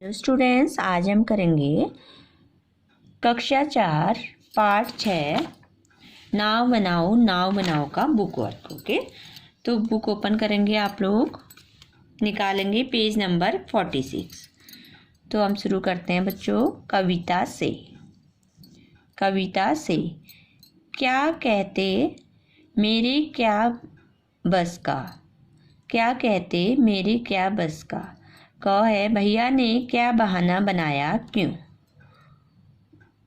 Hello students, आज हम करेंगे कक्षा 4 पाठ 6 नाव बनाओ का बुक वर्क। ओके, तो बुक ओपन करेंगे, आप लोग निकालेंगे पेज नंबर 46। तो हम शुरू करते हैं बच्चों। कविता से क्या कहते मेरे क्या बस का, क्या कहते मेरे क्या बस का। क है भैया ने क्या बहाना बनाया क्यों।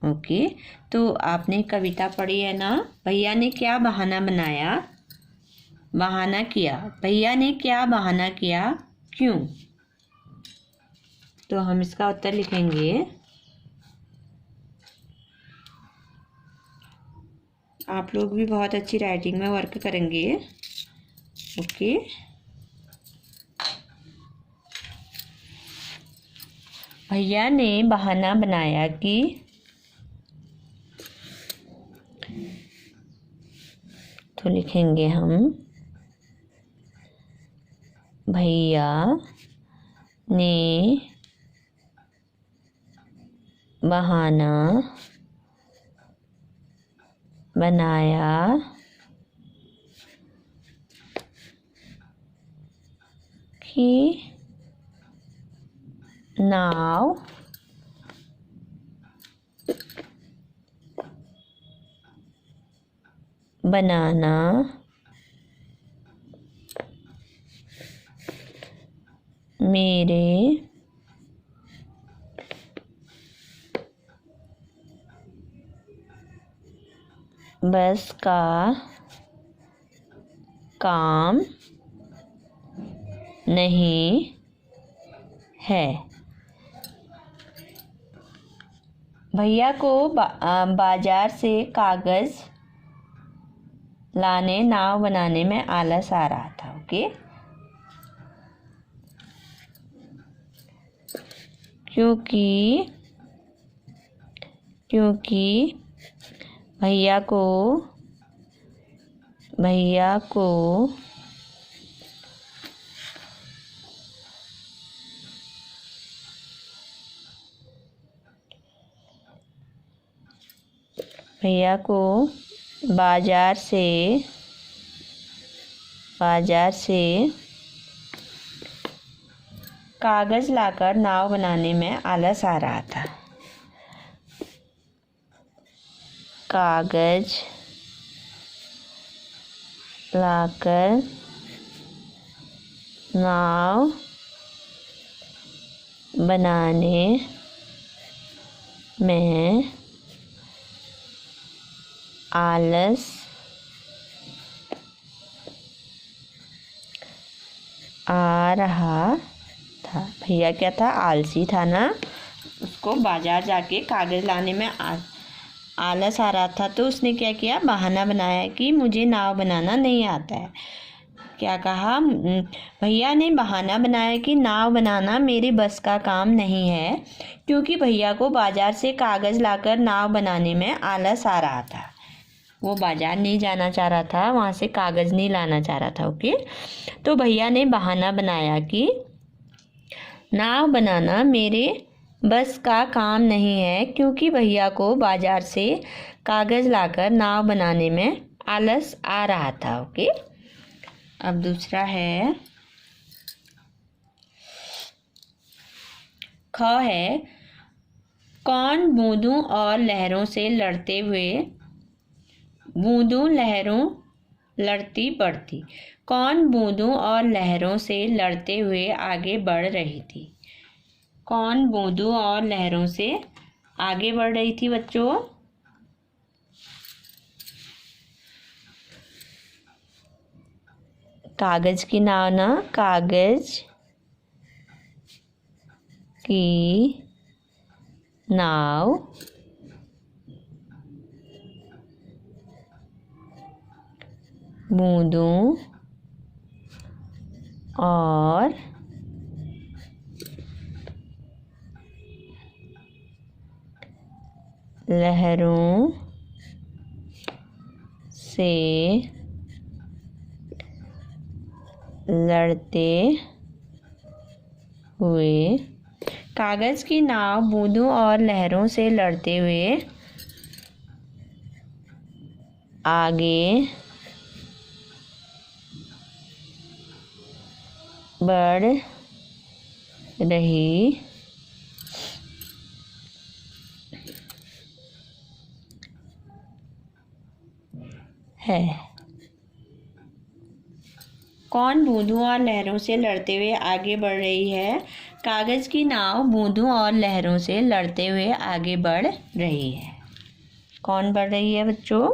ओके, तो आपने कविता पढ़ी है ना। भैया ने क्या बहाना बनाया, बहाना किया, भैया ने क्या बहाना किया क्यों। तो हम इसका उत्तर लिखेंगे। आप लोग भी बहुत अच्छी राइटिंग में वर्क करेंगे। ओके, भैया ने बहाना बनाया कि, तो लिखेंगे हम भैया ने बहाना बनाया कि नाव बनाना मेरे बस का काम नहीं है। भैया को बाजार से कागज लाने नाव बनाने में आलस आ रहा था। ओके, क्योंकि भैया को बाजार से कागज लाकर नाव बनाने में आलस आ रहा था। कागज लाकर नाव बनाने में आलस आ रहा था। भैया क्या था, आलसी था ना, उसको बाजार जाके कागज लाने में आलस आ रहा था। तो उसने क्या किया, बहाना बनाया कि मुझे नाव बनाना नहीं आता है। क्या कहा, भैया ने बहाना बनाया कि नाव बनाना मेरे बस का काम नहीं है, क्योंकि भैया को बाजार से कागज लाकर नाव बनाने में आलस आ रहा था। वो बाजार नहीं जाना चाह रहा था, वहाँ से कागज नहीं लाना चाह रहा था। ओके, तो भैया ने बहाना बनाया कि नाव बनाना मेरे बस का काम नहीं है, क्योंकि भैया को बाजार से कागज लाकर नाव बनाने में आलस आ रहा था। ओके, अब दूसरा है ख है कौन बूंदों और लहरों से लड़ते हुए, बूंदों लहरों लड़ती बढ़ती, कौन बूंदों और लहरों से लड़ते हुए आगे बढ़ रही थी। कौन बूंदों और लहरों से आगे बढ़ रही थी बच्चों। कागज की नाव ना, कागज की नाव बूंदों और लहरों से लड़ते हुए कागज की नाव बूंदों और लहरों से लड़ते हुए आगे बढ़ रही है। कौन बूंदों और लहरों से लड़ते हुए आगे बढ़ रही है? कागज की नाव बूंदों और लहरों से लड़ते हुए आगे बढ़ रही है। कौन बढ़ रही है बच्चों?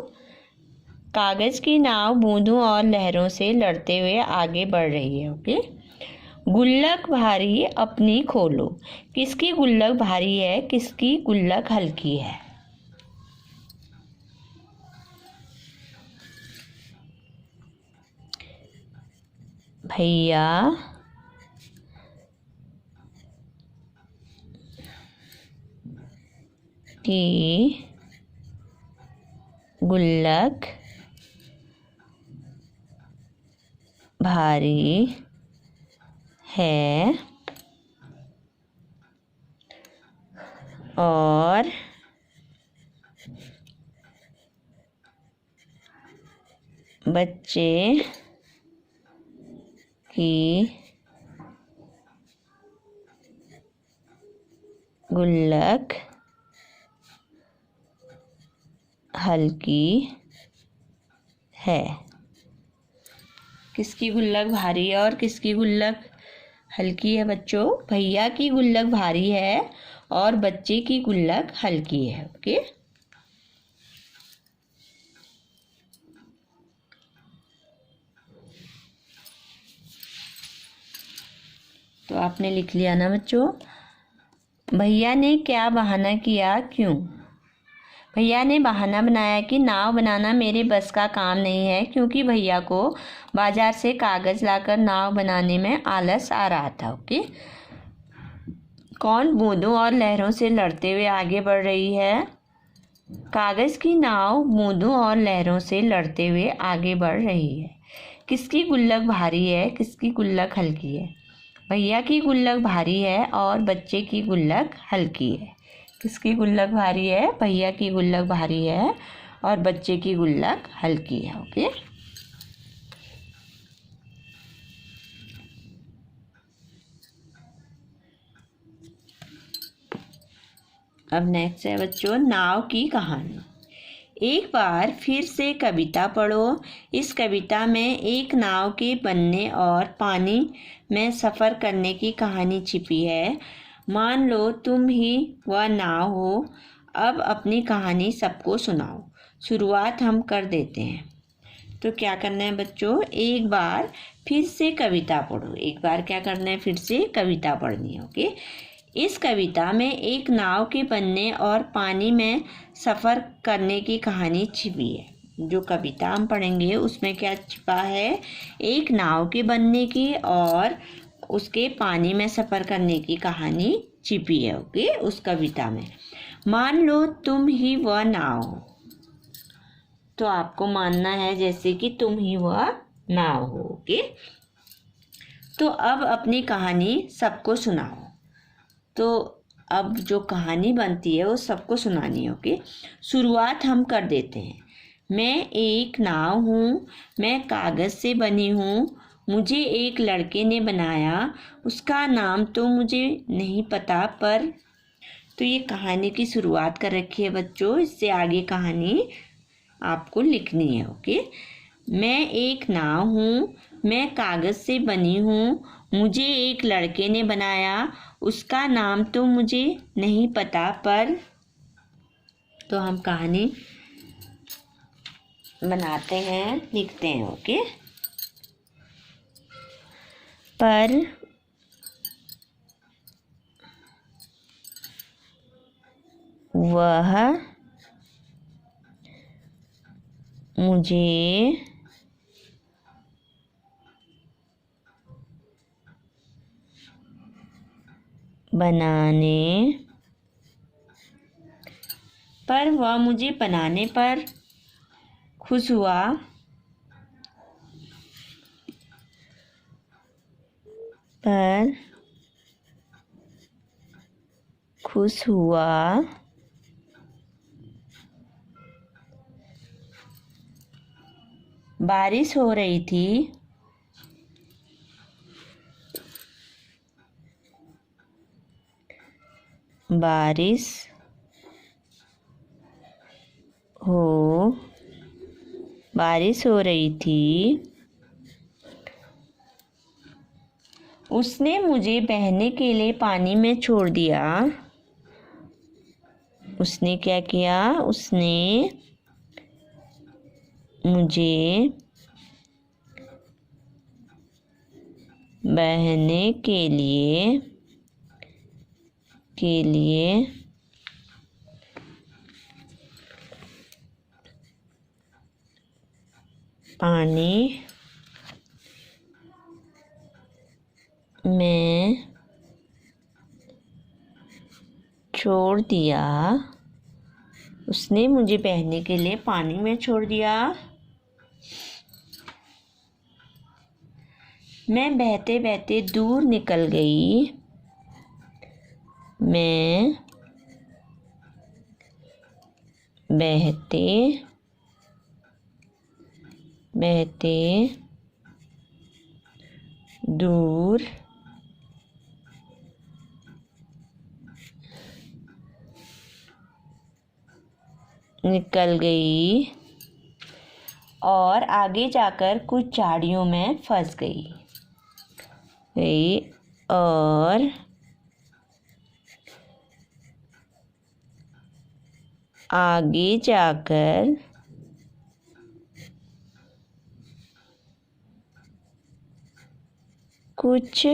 कागज की नाव बूंदों और लहरों से लड़ते हुए आगे बढ़ रही है। ओके। गुल्लक भारी अपनी खोलो। किसकी गुल्लक भारी है, किसकी गुल्लक हल्की है? भैया की गुल्लक भारी है और बच्चे की गुल्लक हल्की है। किसकी गुल्लक भारी है और किसकी गुल्लक हल्की है बच्चों? भैया की गुल्लक भारी है और बच्चे की गुल्लक हल्की है। ओके। तो आपने लिख लिया ना बच्चों? भैया ने क्या बहाना किया, क्यों? भैया ने बहाना बनाया कि नाव बनाना मेरे बस का काम नहीं है, क्योंकि भैया को बाजार से कागज लाकर नाव बनाने में आलस आ रहा था। ओके। कौन बूंदों और लहरों से लड़ते हुए आगे बढ़ रही है? कागज की नाव बूंदों और लहरों से लड़ते हुए आगे बढ़ रही है। किसकी गुल्लक भारी है, किसकी गुल्लक हल्की है? भैया की गुल्लक भारी है और बच्चे की गुल्लक हल्की है। किसकी गुल्लक भारी है? भैया की गुल्लक भारी है और बच्चे की गुल्लक हल्की है। ओके। अब नेक्स्ट है बच्चों नाव की कहानी। एक बार फिर से कविता पढ़ो। इस कविता में एक नाव के बनने और पानी में सफ़र करने की कहानी छिपी है। मान लो तुम ही वह नाव हो। अब अपनी कहानी सबको सुनाओ। शुरुआत हम कर देते हैं। तो क्या करना है बच्चों? एक बार फिर से कविता पढ़ो। एक बार क्या करना है? फिर से कविता पढ़नी है। ओके। इस कविता में एक नाव के बनने और पानी में सफ़र करने की कहानी छिपी है। जो कविता हम पढ़ेंगे उसमें क्या छिपा है? एक नाव के बनने की और उसके पानी में सफ़र करने की कहानी छिपी है। ओके। उस कविता में मान लो तुम ही वह नाव हो। तो आपको मानना है जैसे कि तुम ही वह नाव हो। ओके। तो अब अपनी कहानी सबको सुनाओ। तो अब जो कहानी बनती है वो सबको सुनानी है। ओके। शुरुआत हम कर देते हैं। मैं एक नाव हूँ, मैं कागज़ से बनी हूँ, मुझे एक लड़के ने बनाया, उसका नाम तो मुझे नहीं पता पर। तो ये कहानी की शुरुआत कर रखी है बच्चों। इससे आगे कहानी आपको लिखनी है। ओके। मैं एक नाव हूँ, मैं कागज़ से बनी हूँ, मुझे एक लड़के ने बनाया, उसका नाम तो मुझे नहीं पता पर। तो हम कहानी बनाते हैं, लिखते हैं। ओके। पर वह मुझे बनाने पर खुश हुआ। पर खुश हुआ, बारिश हो रही थी, बारिश हो रही थी। उसने मुझे बहने के लिए पानी में छोड़ दिया। उसने क्या किया? उसने मुझे बहने के लिए पानी में छोड़ दिया। उसने मुझे बहने के लिए पानी में छोड़ दिया। मैं बहते बहते दूर निकल गई। मैं बहते बहते दूर निकल गई और आगे जाकर कुछ झाड़ियों में फंस गई और आगे जाकर कुछ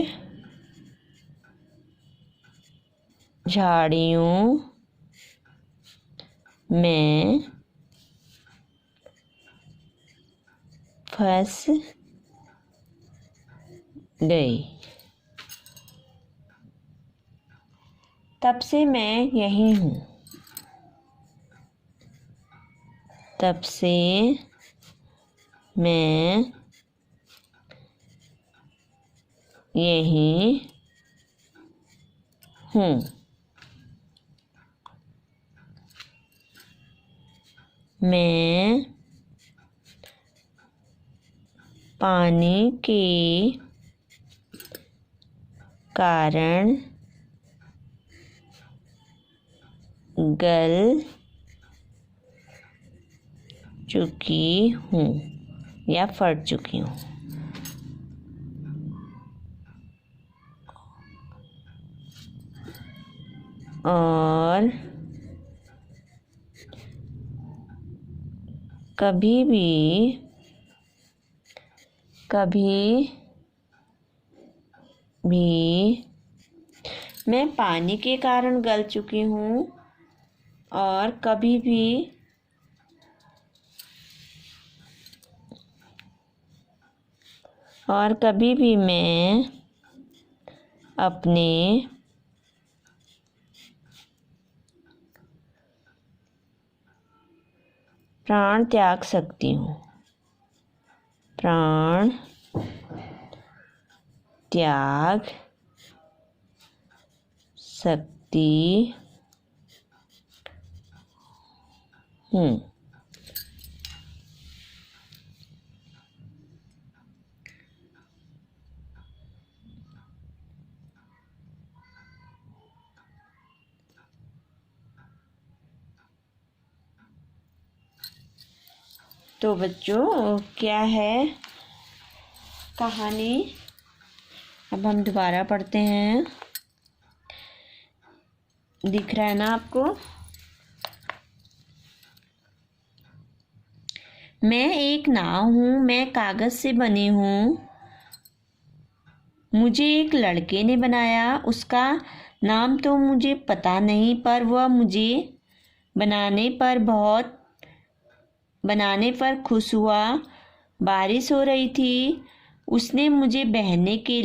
झाड़ियों में फंस गई। तब से मैं यही हूँ। तब से मैं यही हूँ। मैं पानी के कारण गल चुकी हूँ या फट चुकी हूँ। और कभी भी मैं पानी के कारण गल चुकी हूँ और कभी भी मैं अपने प्राण त्याग सकती हूँ। प्राण त्याग सकती हूँ। तो बच्चों, क्या है कहानी? अब हम दोबारा पढ़ते हैं। दिख रहा है ना आपको? मैं एक नाव हूँ, मैं कागज से बनी हूँ। मुझे एक लड़के ने बनाया, उसका नाम तो मुझे पता नहीं, पर वह मुझे बनाने पर खुश हुआ। बारिश हो रही थी, उसने मुझे बहने के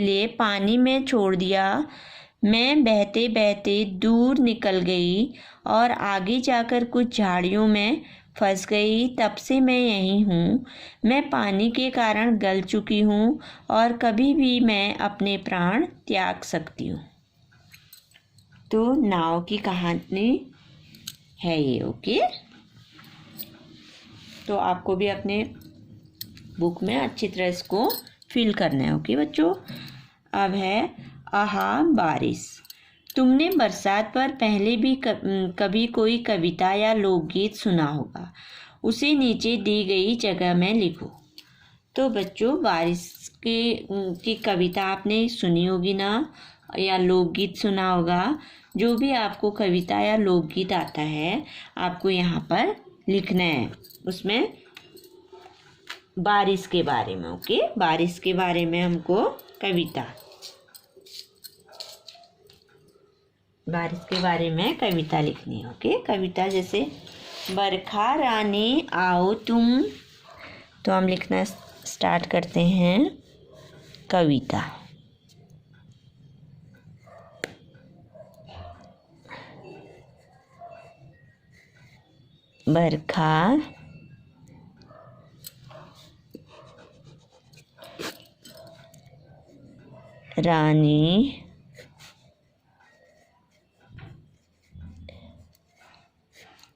लिए पानी में छोड़ दिया। मैं बहते बहते दूर निकल गई और आगे जाकर कुछ झाड़ियों में फंस गई, तब से मैं यहीं हूँ। मैं पानी के कारण गल चुकी हूँ और कभी भी मैं अपने प्राण त्याग सकती हूँ। तो नाव की कहानी है ये। ओके, तो आपको भी अपने बुक में अच्छी तरह इसको फिल करना है। ओके बच्चों, अब है आहा बारिश। तुमने बरसात पर पहले भी कभी कोई कविता या लोकगीत सुना होगा, उसे नीचे दी गई जगह में लिखो। तो बच्चों, बारिश की कविता आपने सुनी होगी ना, या लोकगीत सुना होगा। जो भी आपको कविता या लोकगीत आता है, आपको यहाँ पर लिखना है, उसमें बारिश के बारे में। ओके, बारिश के बारे में हमको बारिश के बारे में कविता लिखनी है। ओके, कविता जैसे बरखा रानी आओ तुम। तो हम लिखना स्टार्ट करते हैं कविता। बरखा रानी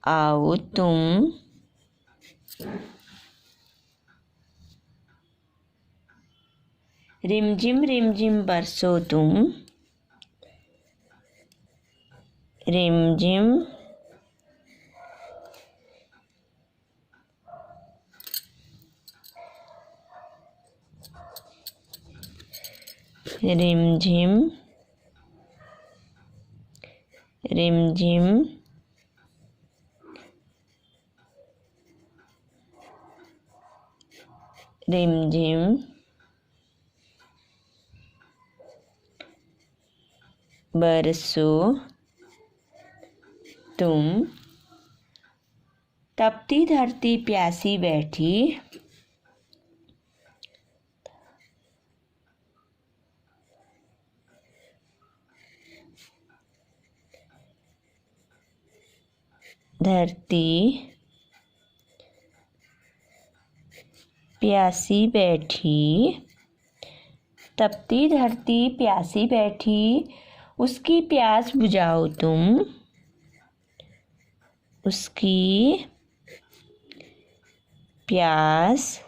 आओ तुम, रिमझिम बरसो तुम, रिमझिम रिमझिम रिमझिम रिमझिम बरसो तुम, तपती धरती प्यासी बैठी, धरती प्यासी बैठी, तपती धरती प्यासी बैठी, उसकी प्यास बुझाओ तुम, उसकी प्यास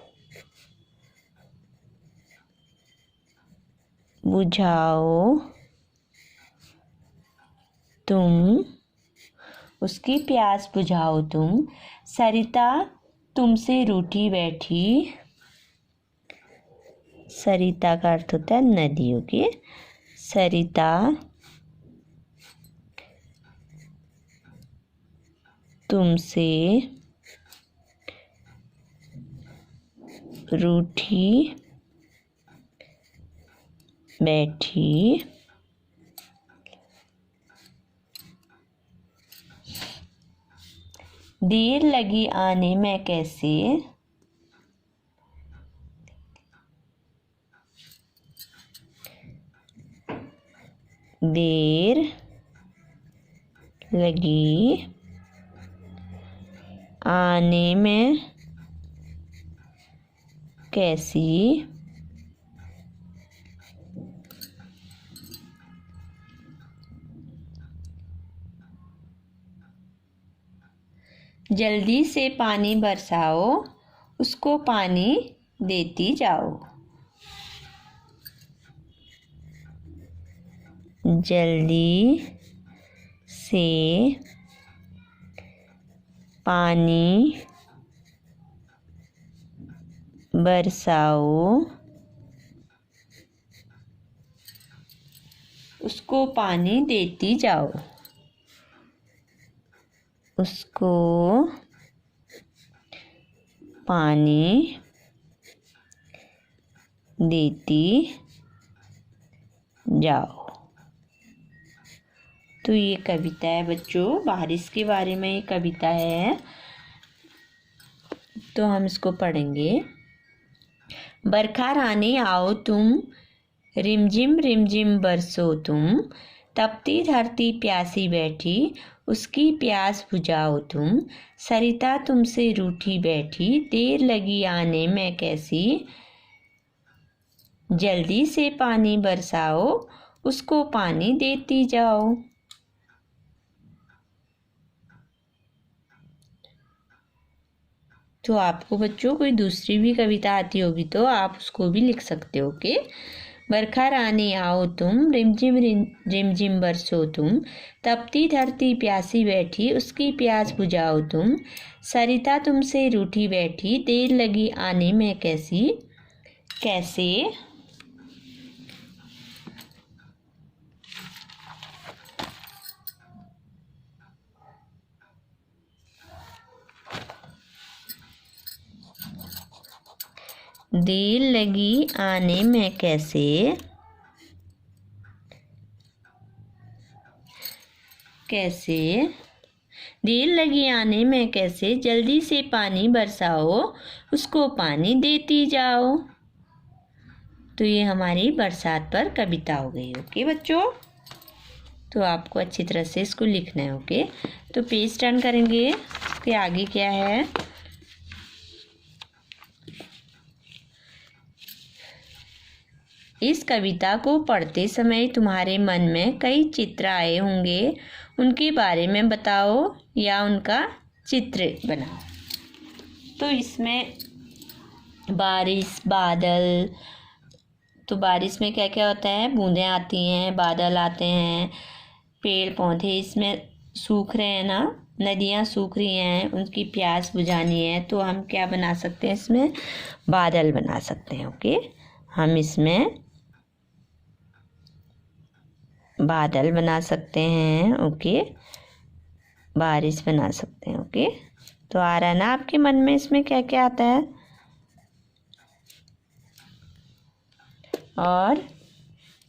बुझाओ तुम, उसकी प्यास बुझाओ तुम, सरिता तुमसे रूठी बैठी। सरिता का अर्थ होता है नदियों की। सरिता तुमसे रूठी बैठी, देर लगी आने में कैसे, देर लगी आने में कैसी, जल्दी से पानी बरसाओ, उसको पानी देती जाओ। जल्दी से पानी बरसाओ, उसको पानी देती जाओ। उसको पानी देती जाओ। तो ये कविता है बच्चों, बारिश के बारे में ये कविता है। तो हम इसको पढ़ेंगे। बरखा रानी आओ तुम, रिमझिम बरसो तुम, तपती धरती प्यासी बैठी, उसकी प्यास बुझाओ तुम। सरिता तुमसे रूठी बैठी, देर लगी आने में कैसी। जल्दी से पानी बरसाओ, उसको पानी देती जाओ। तो आपको बच्चों कोई दूसरी भी कविता आती होगी तो आप उसको भी लिख सकते हो कि बरखा रानी आओ तुम, रिमझिम रिमझिम बरसो तुम। तपती धरती प्यासी बैठी, उसकी प्यास बुझाओ तुम। सरिता तुमसे रूठी बैठी, देर लगी आने में कैसी। कैसे। देर लगी आने में कैसे। कैसे। देर लगी आने में कैसे, जल्दी से पानी बरसाओ, उसको पानी देती जाओ। तो ये हमारी बरसात पर कविता हो गई। ओके बच्चों, तो आपको अच्छी तरह से इसको लिखना है। ओके, तो पेज टर्न करेंगे कि आगे क्या है। इस कविता को पढ़ते समय तुम्हारे मन में कई चित्र आए होंगे, उनके बारे में बताओ या उनका चित्र बनाओ। तो इसमें बारिश, बादल, तो बारिश में क्या क्या होता है, बूंदें आती हैं, बादल आते हैं, पेड़ पौधे इसमें सूख रहे हैं ना, नदियाँ सूख रही हैं, उनकी प्यास बुझानी है, तो हम क्या बना सकते हैं, इसमें बादल बना सकते हैं। ओके, हम इसमें बादल बना सकते हैं। ओके, बारिश बना सकते हैं। ओके, तो आ रहा है ना आपके मन में इसमें क्या क्या आता है। और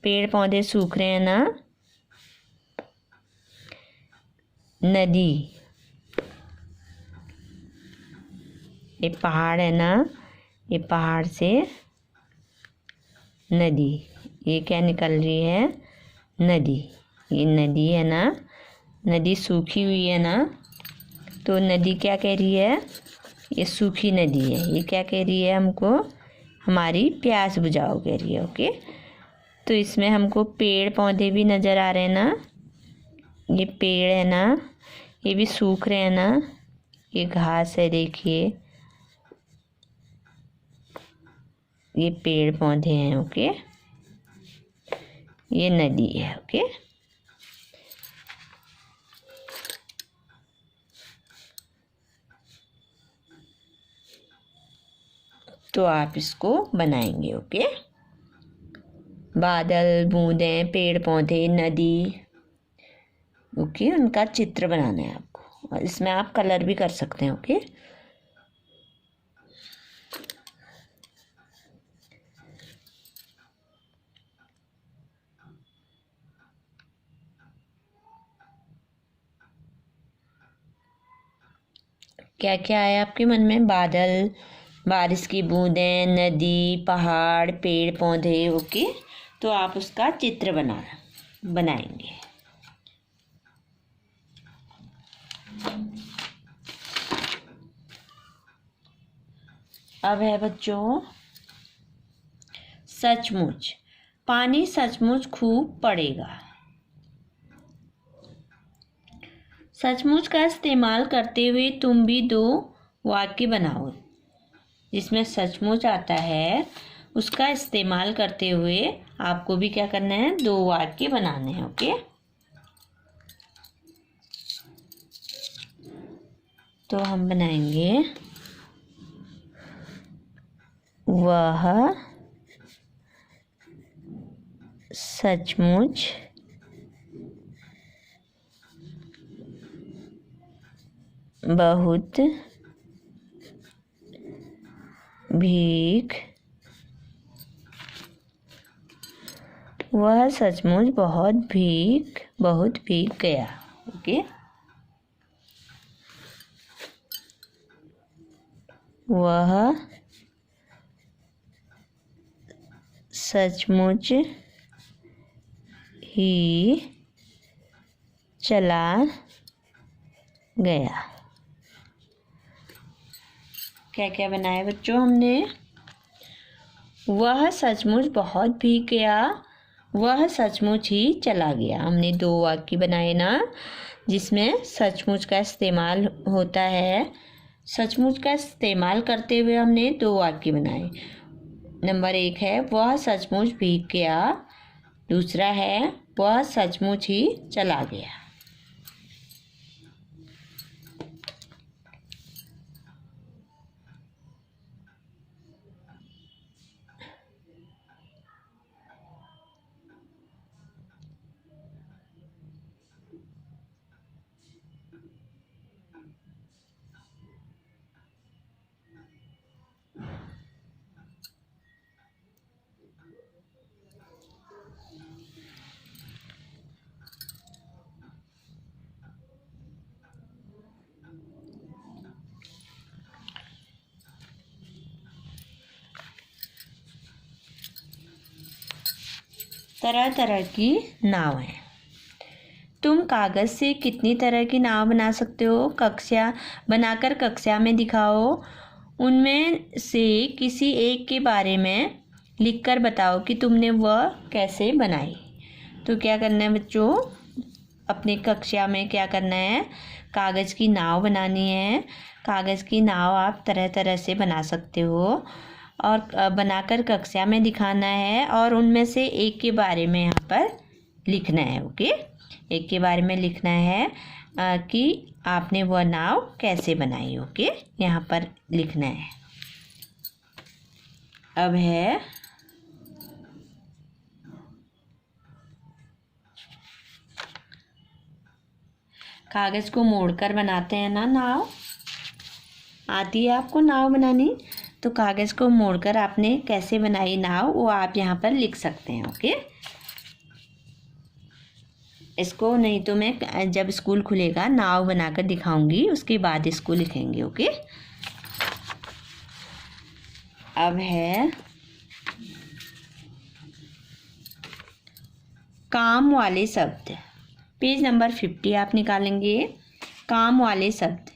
पेड़ पौधे सूख रहे हैं ना, नदी, ये पहाड़ है ना, ये पहाड़ से नदी, ये क्या निकल रही है, नदी, ये नदी है ना, नदी सूखी हुई है ना, तो नदी क्या कह रही है, ये सूखी नदी है, ये क्या कह रही है हमको, हमारी प्यास बुझाओ कह रही है। ओके, तो इसमें हमको पेड़ पौधे भी नज़र आ रहे हैं ना, ये पेड़ है ना, ये भी सूख रहे हैं ना, ये घास है देखिए, ये पेड़ पौधे हैं। ओके, ये नदी है। ओके, तो आप इसको बनाएंगे। ओके, बादल, बूंदें, पेड़ पौधे, नदी, ओके, उनका चित्र बनाना है आपको, और इसमें आप कलर भी कर सकते हैं। ओके, क्या क्या आया आपके मन में, बादल, बारिश की बूंदें, नदी, पहाड़, पेड़ पौधे। ओके, तो आप उसका चित्र बनाएंगे। अब है बच्चों सचमुच। पानी सचमुच खूब पड़ेगा। सचमुच का इस्तेमाल करते हुए तुम भी दो वाक्य बनाओ। जिसमें सचमुच आता है उसका इस्तेमाल करते हुए आपको भी क्या करना है, दो वाक्य बनाने हैं। ओके, तो हम बनाएंगे, वह सचमुच बहुत भीग, वह सचमुच बहुत भीग गया। ओके, वह सचमुच ही चला गया। क्या क्या बनाया बच्चों हमने? वह सचमुच बहुत भीग गया, वह सचमुच ही चला गया। हमने दो वाक्य बनाए ना, जिसमें सचमुच का इस्तेमाल होता है। सचमुच का इस्तेमाल करते हुए हमने दो वाक्य बनाए। नंबर 1 है वह सचमुच भीग गया, दूसरा है वह सचमुच ही चला गया। तरह तरह की नाव है। तुम कागज़ से कितनी तरह की नाव बना सकते हो? कक्षा में दिखाओ। उनमें से किसी एक के बारे में लिखकर बताओ कि तुमने वह कैसे बनाई। तो क्या करना है बच्चों? अपनी कक्षा में क्या करना है? कागज़ की नाव बनानी है। कागज़ की नाव आप तरह तरह से बना सकते हो और बनाकर कक्षा में दिखाना है और उनमें से एक के बारे में यहाँ पर लिखना है। ओके, एक के बारे में लिखना है कि आपने वह नाव कैसे बनाई। ओके, यहाँ पर लिखना है। अब है कागज़ को मोड़कर बनाते हैं ना नाव। आती है आपको नाव बनानी? तो कागज़ को मोड़कर आपने कैसे बनाई नाव, वो आप यहाँ पर लिख सकते हैं। ओके, इसको नहीं तो मैं जब स्कूल खुलेगा नाव बनाकर दिखाऊंगी, उसके बाद इसको लिखेंगे। ओके, अब है काम वाले शब्द। पेज नंबर 50 आप निकालेंगे। काम वाले शब्द।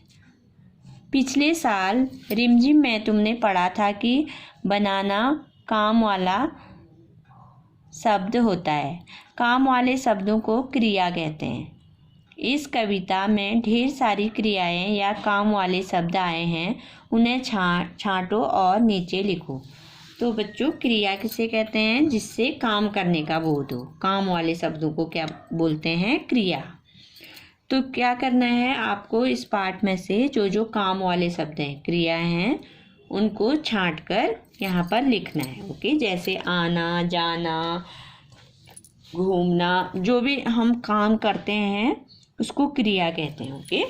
पिछले साल रिमझिम में तुमने पढ़ा था कि बनाना काम वाला शब्द होता है। काम वाले शब्दों को क्रिया कहते हैं। इस कविता में ढेर सारी क्रियाएं या काम वाले शब्द आए हैं, उन्हें छांटो और नीचे लिखो। तो बच्चों, क्रिया किसे कहते हैं? जिससे काम करने का बोध हो। काम वाले शब्दों को क्या बोलते हैं? क्रिया। तो क्या करना है आपको? इस पाठ में से जो जो काम वाले शब्द हैं, क्रिया हैं, उनको छांट कर यहाँ पर लिखना है। ओके, जैसे आना, जाना, घूमना, जो भी हम काम करते हैं उसको क्रिया कहते हैं। ओके,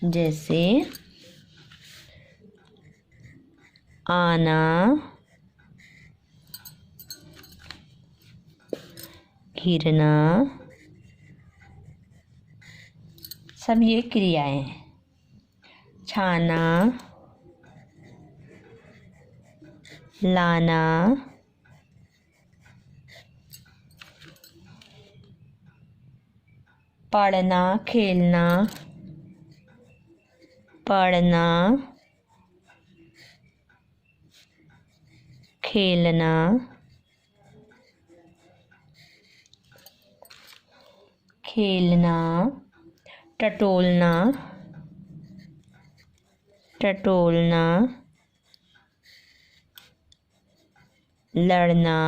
जैसे आना, गिरना, सब ये क्रियाएं हैं। छाना, लाना, पढ़ना, खेलना, पढ़ना, खेलना, खेलना, टटोलना, टटोलना, लड़ना,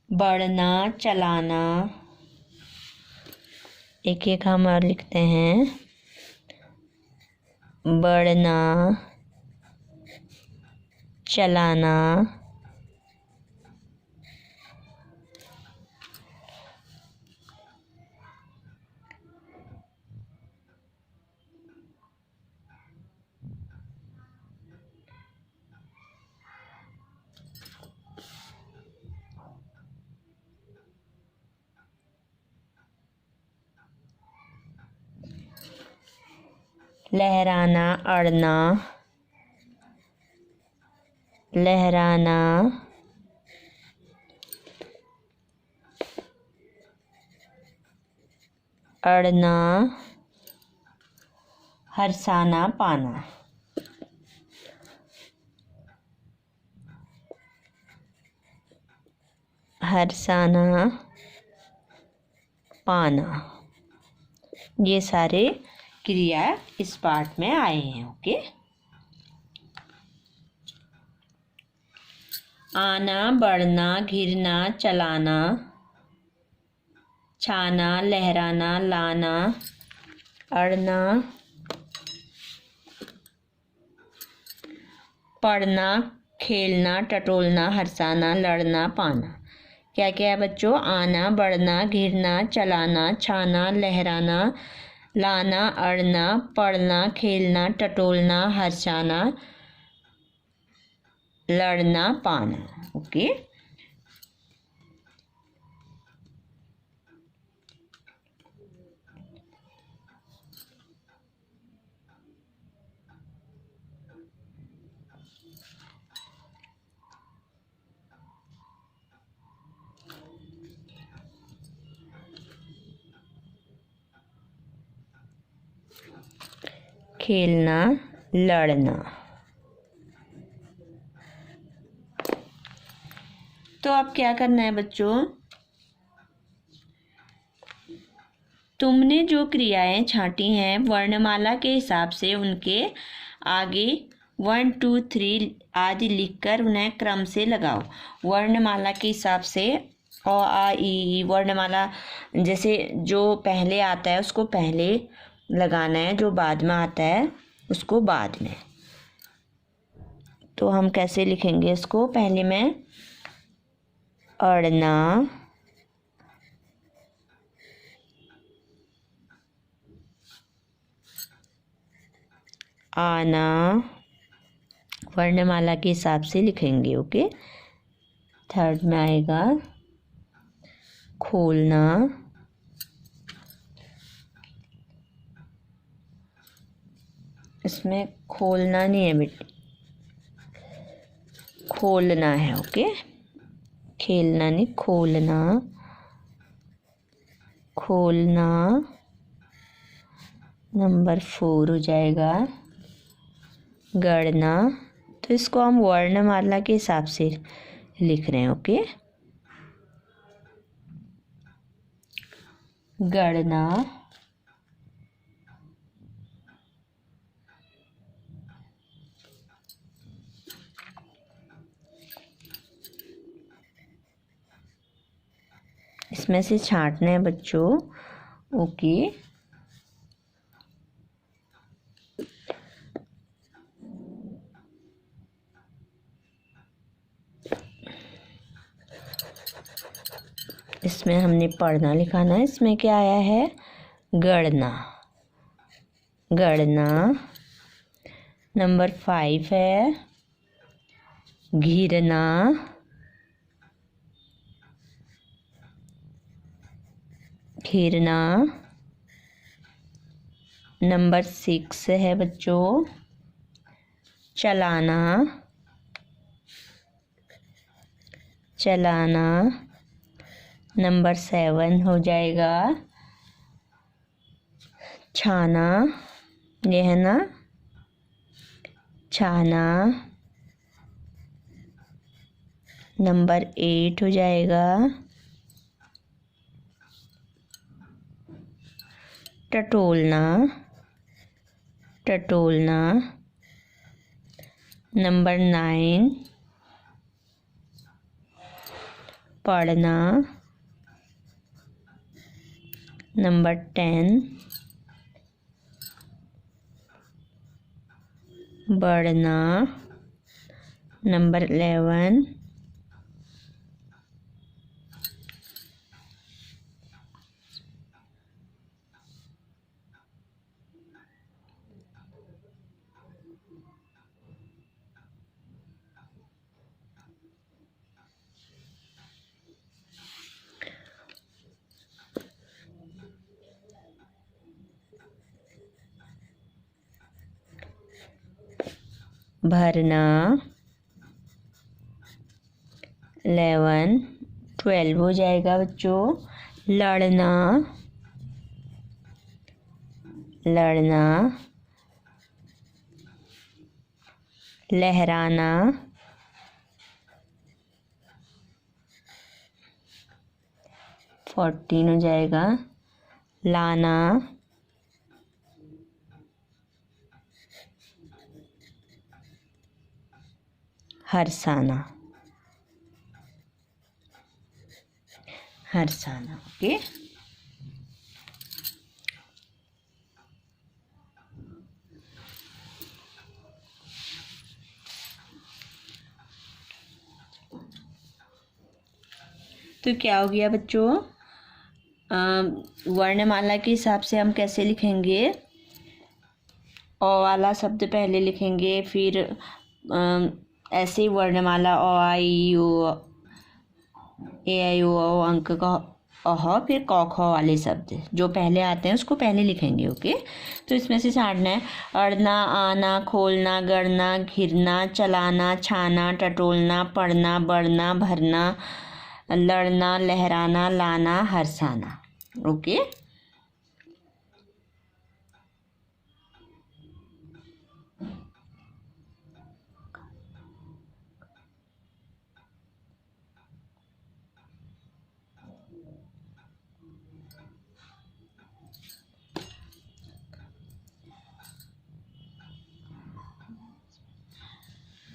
बढ़ना, चलाना। एक एक हम और लिखते हैं। बढ़ना, चलाना, लहराना, अड़ना, लहराना, अड़ना, हरसाना, पाना। हरसाना, पाना, ये सारे क्रिया इस पाठ में आए हैं। ओके। आना, बढ़ना, घिरना, चलाना, छाना, लहराना, लाना, अड़ना, पढ़ना, खेलना, टटोलना, हरसाना, लड़ना, पाना। क्या क्या है बच्चों? आना, बढ़ना, घिरना, चलाना, छाना, लहराना, लाना, अड़ना, पढ़ना, खेलना, टटोलना, हरसाना, लड़ना, पाना। ओके। खेलना, लड़ना। तो अब क्या करना है बच्चों? तुमने जो क्रियाएं छांटी हैं वर्णमाला के हिसाब से उनके आगे 1 2 3 आदि लिखकर उन्हें क्रम से लगाओ। वर्णमाला के हिसाब से अ आ इ ई वर्णमाला जैसे जो पहले आता है उसको पहले लगाना है, जो बाद में आता है उसको बाद में। तो हम कैसे लिखेंगे इसको? पहले मैं अड़ना, आना, वर्णमाला के हिसाब से लिखेंगे। ओके। थर्ड में आएगा खोलना, इसमें खोलना नहीं है बेटी, खोलना है। ओके। खेलना नहीं, खोलना, खोलना। नंबर 4 हो जाएगा गणना। तो इसको हम वर्णमाला के हिसाब से लिख रहे हैं। ओके। गणना, इसमें से छांटना है बच्चों। ओके। इसमें हमने पढ़ना लिखाना है। इसमें क्या आया है? गणना, गणना। नंबर 5 है घिरना, घिरना। नंबर 6 है बच्चों चलाना, चलाना। नंबर 7 हो जाएगा छाना, ये है ना, छाना। नंबर 8 हो जाएगा टटोलना, टटोलना। नंबर 9 पढ़ना। नंबर 10 बढ़ना। नंबर 11 भरना 11 12 हो जाएगा बच्चों। लड़ना लड़ना, लहराना 14 हो जाएगा। लाना हरसाना हरसाना। ओके, तो क्या हो गया बच्चों, वर्णमाला के हिसाब से हम कैसे लिखेंगे? अ वाला शब्द पहले लिखेंगे, फिर ऐसे ही वर्णमाला अ आ ई ओ ए आई ओ अंक का अह, फिर क ख वाले शब्द जो पहले आते हैं उसको पहले लिखेंगे। ओके, तो इसमें से छांटना है। अड़ना, आना, खोलना, गड़ना, घिरना, चलाना, छाना, टटोलना, पढ़ना, बढ़ना, भरना, लड़ना, लहराना, लाना, हरसाना। ओके,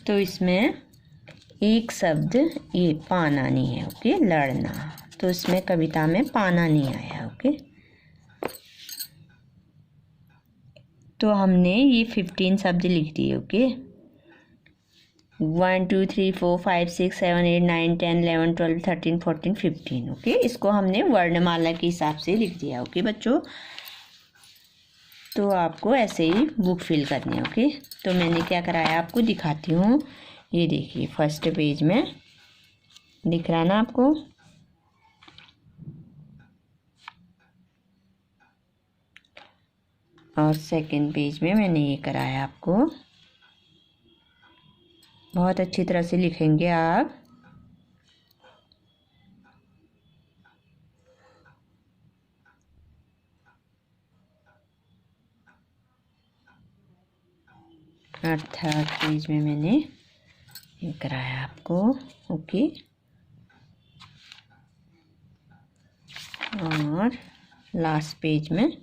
तो इसमें एक शब्द ये पाना नहीं है। ओके, लड़ना, तो इसमें कविता में पाना नहीं आया। ओके, तो हमने ये 15 शब्द लिख दिए। ओके, 1 2 3 4 5 6 7 8 9 10 11 12 13 14 15। ओके, इसको हमने वर्णमाला के हिसाब से लिख दिया। ओके बच्चों, तो आपको ऐसे ही बुक फिल करनी है। ओके, तो मैंने क्या कराया आपको दिखाती हूँ। ये देखिए, फर्स्ट पेज में दिख रहा है ना आपको, और सेकंड पेज में मैंने ये कराया आपको। बहुत अच्छी तरह से लिखेंगे आप। और थर्ड पेज में मैंने ये कराया आपको। ओके, और लास्ट पेज में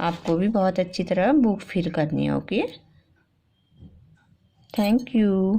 आपको भी बहुत अच्छी तरह बुक फिल करनी है। Okay, thank you.